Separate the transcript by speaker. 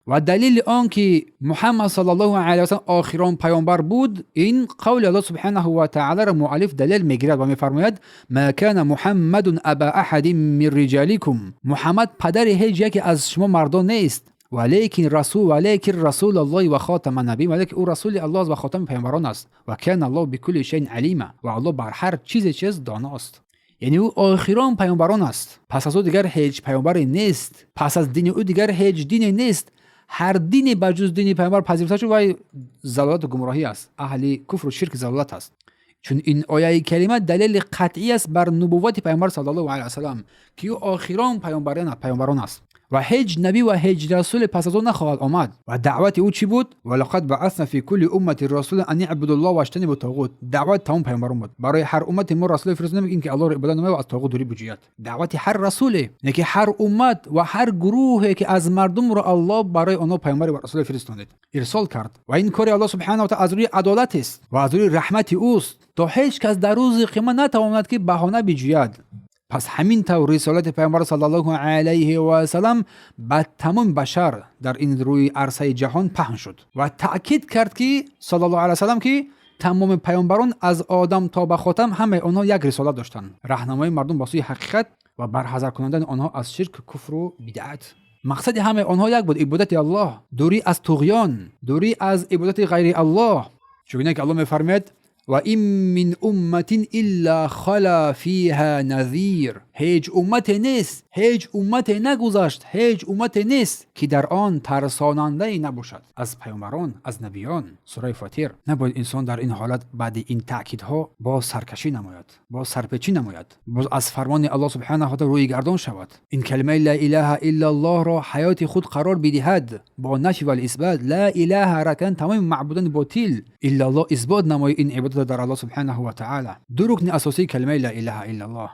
Speaker 1: و دلیل آن که محمد صلی الله علیه و سلم آخرین پیامبر بود، این قول الله سبحانه و تعالی را مؤلف دلیل میگیرد و میفرماید ما کان محمد ابا احد من رجالکم، محمد پدر هیچ یک از شما مردان نیست، ولیکن رسول الله و خاتم النبیین، ولیکن او رسول الله است و خاتم پیامبران است، و کان الله بكل شیء علیم، و الله بر هر چیز داناست. یعنی او آخرین پیامبران است، پس از او دیگر هیچ پیامبری نیست، پس از دین او دیگر هیچ دینی نیست. هر دینی بجز دین پیامبر پذیرفته شده و ضلالت و گمراهی است، اهل کفر و شرک ضلالت است. چون این آیه کریمه دلیل قطعی است بر نبوت پیامبر صلی الله علیه و سلم که او آخرین پیامبران است و هیچ نبی و هیچ رسول پس از او نخواهد آمد. و دعوت او چی بود؟ ولقد بعثنا فی کل امه رسولا ان اعبدوا الله واجتنبوا الطاغوت. دعوت تمام پیامبران بود. برای هر امت ما رسول فرستادیم این که الله را عبادت نماید و از طاغوت دوری بجوید. دعوت هر رسوله، نه که هر امت و هر گروهی که از مردم را الله برای آنها پیامبر و رسول فرستاد ارسال کرد. و این کار الله سبحانه و تعالی از روی عدالت است و از روی رحمت اوست تا هیچ کس در روز قیامت نتواند که بهانه بجوید. پس همین طور رسالت پیامبر صلی الله علیه و سلم به تمام بشر در این روی عرصه جهان پهن شد و تأکید کرد که صلی الله علیه و سلم که تمام پیامبران از آدم تا به خاتم همه آنها یک رسالت داشتند، راهنمای مردم به سوی حقیقت و برحذر کنندن آنها از شرک، کفر و بدعت. مقصد همه آنها یک بود، عبادت الله، دوری از طغیان، دوری از عبادت غیر الله. چون که الله می‌فرماید و این من امت الا خلا فیها نذیر، هیچ امت نیست، هیچ امت نگذشت، هیچ امت نیست که در آن ترساننده نباشد از پیامبران، از نبیان. سوره فاطر. نباید انسان در این حالت بعد این تاکیدها با سرکشی نماید، با سرپیچی نماید، باز از فرمان الله سبحانه و تعالی روی گردان شود. این کلمه لا اله الا الله را حیات خود قرار بدهد با نفی و اثبات. لا اله رکن تمام معبودان باطل، الا الله اثبات نمای این عبادت در الله سبحانه و تعالی. دو رکن اساسی کلمه لا اله الا الله.